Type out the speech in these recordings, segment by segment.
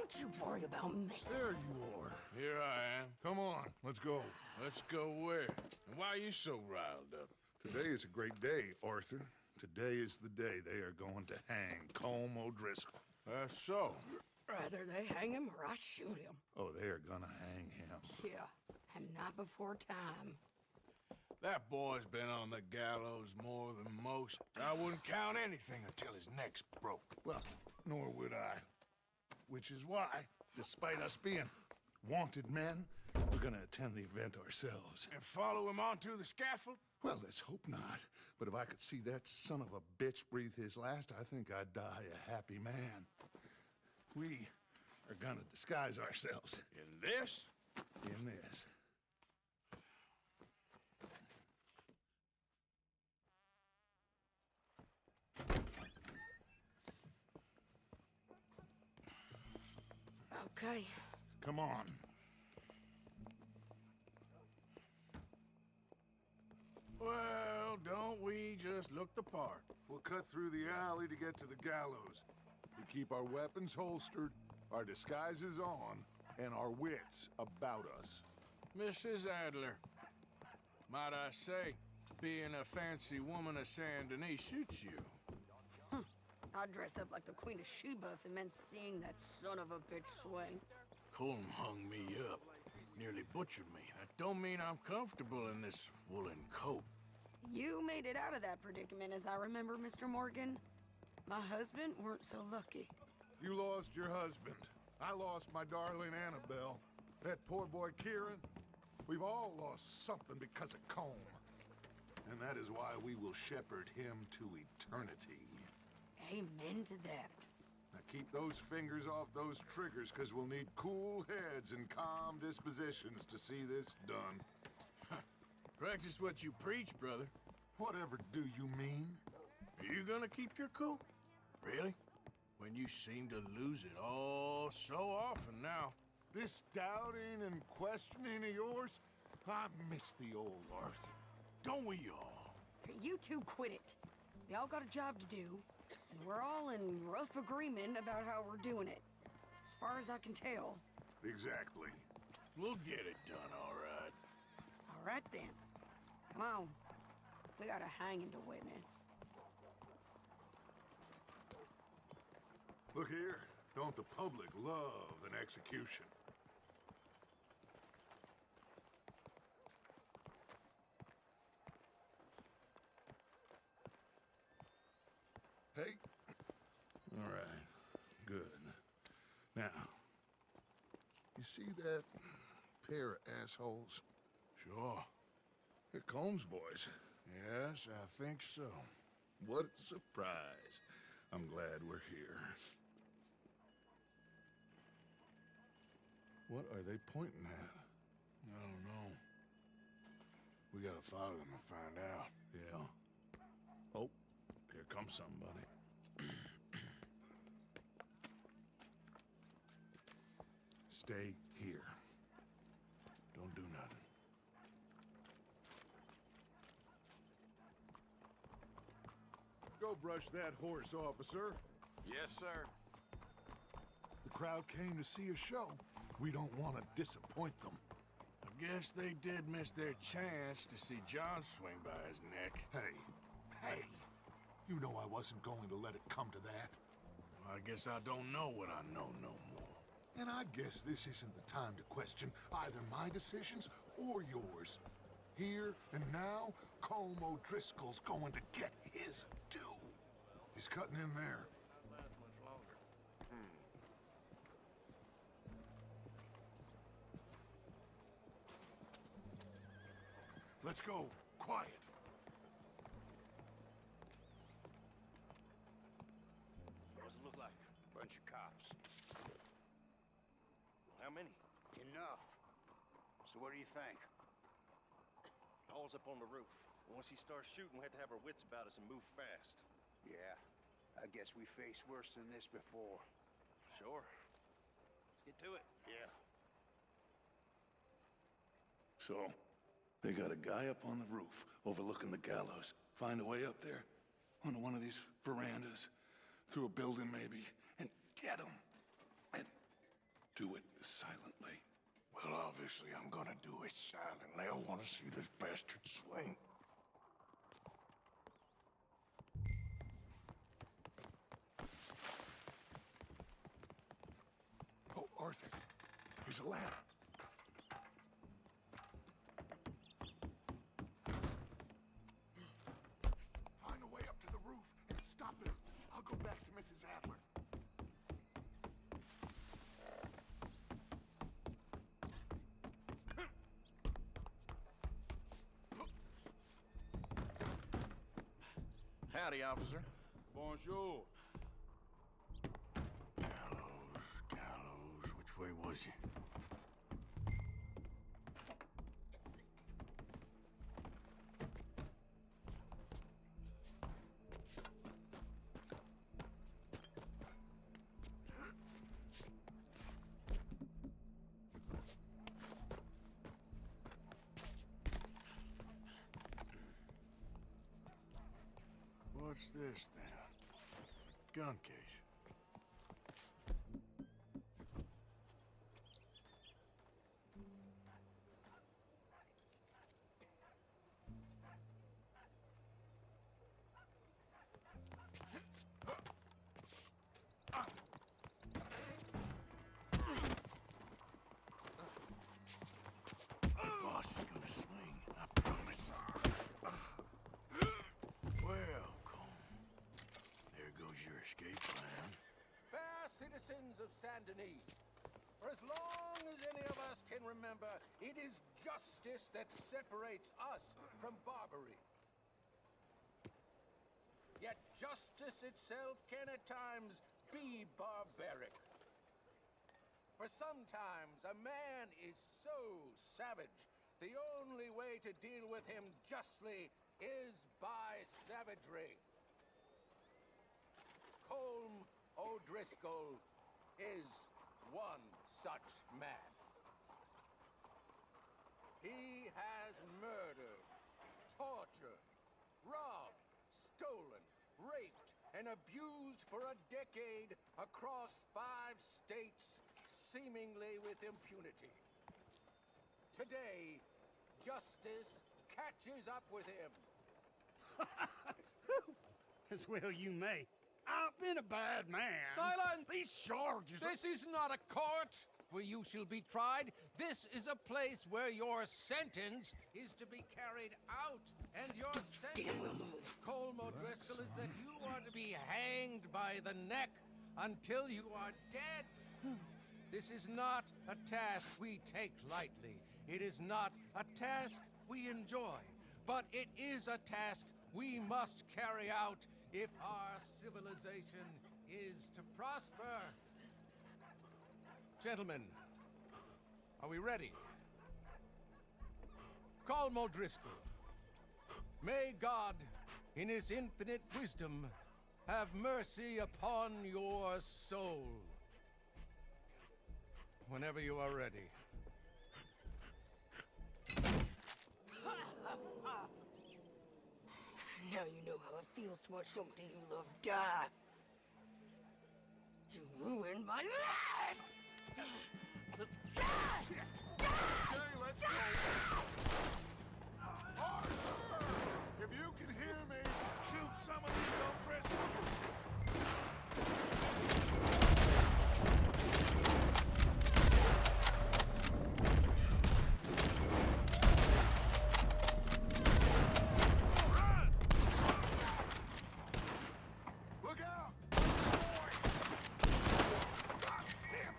Don't you worry about me. There you are. Here I am. Come on, let's go. Let's go where? And why are you so riled up? Today is a great day, Arthur. Today is the day they are going to hang Colm O'Driscoll. That's so. Rather they hang him or I shoot him. Oh, they are gonna hang him. Yeah, and not before time. That boy's been on the gallows more than most. I wouldn't count anything until his neck's broke. Well, nor would I. Which is why, despite us being wanted men, we're gonna attend the event ourselves. And follow him onto the scaffold? Well, let's hope not. But if I could see that son of a bitch breathe his last, I think I'd die a happy man. We are gonna disguise ourselves. In this? In this. Okay. Come on. Well, don't we just look the part? We'll cut through the alley to get to the gallows. We keep our weapons holstered, our disguises on, and our wits about us. Mrs. Adler, might I say, being a fancy woman of Saint Denise suits you. I'd dress up like the Queen of Sheba if it meant seeing that son of a bitch swing. Colm hung me up, nearly butchered me. That don't mean I'm comfortable in this woolen coat. You made it out of that predicament, as I remember, Mr. Morgan. My husband weren't so lucky. You lost your husband. I lost my darling Annabelle. That poor boy Kieran. We've all lost something because of Colm. And that is why we will shepherd him to eternity. Amen to that. Now keep those fingers off those triggers, because we'll need cool heads and calm dispositions to see this done. Practice what you preach, brother. Whatever do you mean? Are you gonna keep your cool? Really? When you seem to lose it all so often now. This doubting and questioning of yours, I miss the old Arthur. Don't we all? You two quit it. We all got a job to do, and we're all in rough agreement about how we're doing it. As far as I can tell. Exactly. We'll get it done, all right. All right, then. Come on. We got a hanging to witness. Look here, don't the public love an execution? Hey. All right. Good. Now, you see that pair of assholes? Sure. They're Colm's boys. Yes, I think so. What a surprise. I'm glad we're here. What are they pointing at? I don't know. We gotta follow them and find out. Yeah. Oh, here comes somebody. Stay here. Don't do nothing. Go brush that horse, officer. Yes, sir. The crowd came to see a show. We don't want to disappoint them. I guess they did miss their chance to see John swing by his neck. Hey, you know I wasn't going to let it come to that. I guess I don't know what I know no more. And I guess this isn't the time to question either my decisions or yours. Here and now, Colm O'Driscoll's going to get his due. He's cutting in there. Let's go. Quiet. What does it look like? Bunch of cops. How many? Enough. So what do you think? All's up on the roof. Once he starts shooting, we have to have our wits about us and move fast. Yeah, I guess we faced worse than this before. Sure. Let's get to it. Yeah. So, they got a guy up on the roof overlooking the gallows. Find a way up there, onto one of these verandas, through a building maybe, and get him. And Do it silently. Well, obviously, I'm gonna do it silently. I want to see this bastard swing. Oh, Arthur, here's a ladder. Find a way up to the roof and stop him. I'll go back to Mrs. Adler. Howdy, officer. Bonjour. Gallows, which way was he? What's this then? Gun case. The boss is gonna swing, I promise. Well, Cole, there goes your escape plan. Fair citizens of Saint Denise, for as long as any of us can remember, it is justice that separates us from Barbary. Yet justice itself can at times be barbaric. For sometimes a man is so savage, the only way to deal with him justly is by savagery. Colm O'Driscoll is one such man. He has murdered, tortured, robbed, stolen, raped, and abused for a decade across 5 states, seemingly with impunity. Today, justice catches up with him. As well you may. I've been a bad man. Silence! These charges are... This is not a court where you shall be tried. This is a place where your sentence is to be carried out. And your sentence, Colm O'Driscoll, is that you are to be hanged by the neck until you are dead. This is not a task we take lightly. It is not a task we enjoy. But it is a task we must carry out if our civilization is to prosper. Gentlemen, are we ready? Colm O'Driscoll, may God, in his infinite wisdom, have mercy upon your soul. Whenever you are ready. Now you know how it feels to watch somebody you love die. You ruined my life! Okay, let's go. Arthur! If you can hear me, shoot some of these O'Driscolls. Look out! God damn!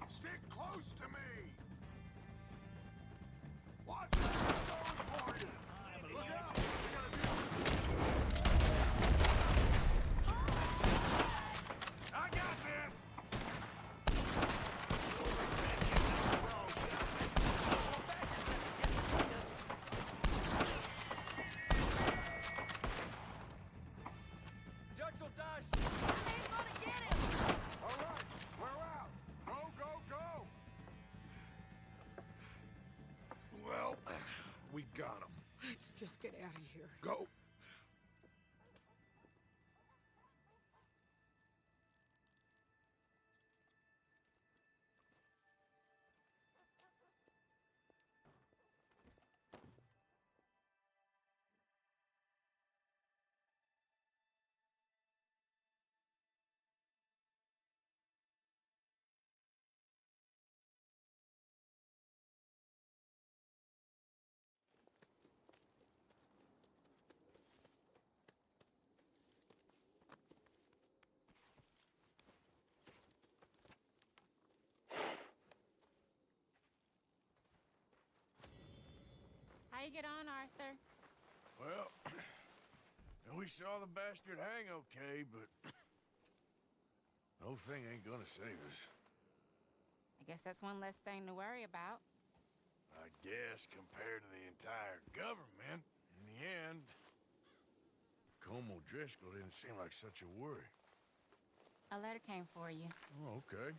Stick close to me! Watch out! It's going for you! Look out! We gotta do I got this! Judge will die. All right, we're out! Go, go, go! Well, we got him. Let's just get out of here. Go! you get on, Arthur? Well, we saw the bastard hang okay, but the whole thing ain't gonna save us. I guess that's one less thing to worry about. I guess compared to the entire government, in the end, Colm O'Driscoll didn't seem like such a worry. A letter came for you. Oh, okay.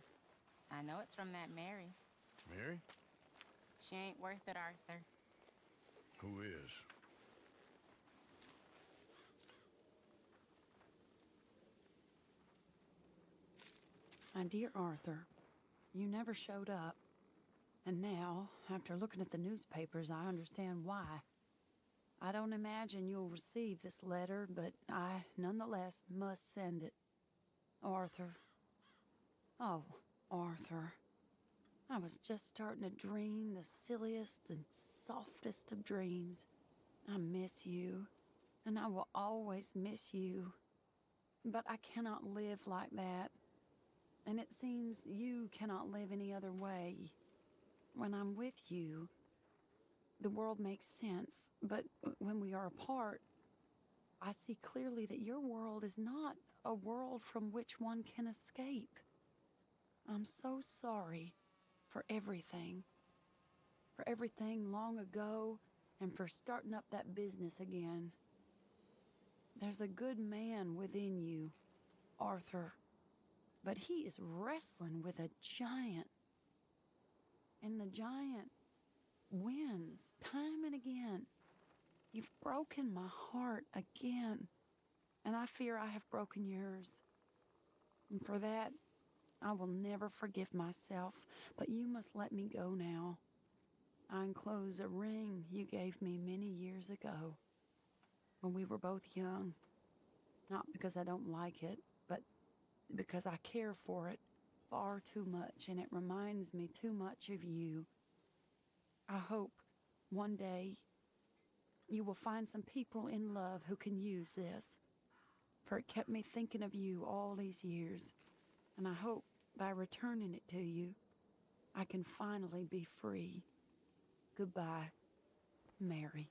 I know it's from that Mary. Mary? She ain't worth it, Arthur. Who is? My dear Arthur, you never showed up. And now, after looking at the newspapers, I understand why. I don't imagine you'll receive this letter, but I, nonetheless, must send it. Arthur. Oh, Arthur. I was just starting to dream the silliest and softest of dreams. I miss you, and I will always miss you. But I cannot live like that. And it seems you cannot live any other way. When I'm with you, the world makes sense. But when we are apart, I see clearly that your world is not a world from which one can escape. I'm so sorry for everything. For everything long ago, and for starting up that business again. There's a good man within you, Arthur. But he is wrestling with a giant. And the giant wins time and again. You've broken my heart again. And I fear I have broken yours. And for that, I will never forgive myself. But you must let me go now. I enclose a ring you gave me many years ago, when we were both young. Not because I don't like it, but because I care for it far too much, and it reminds me too much of you. I hope one day you will find some people in love who can use this, for it kept me thinking of you all these years, and I hope by returning it to you, I can finally be free. Goodbye, Mary.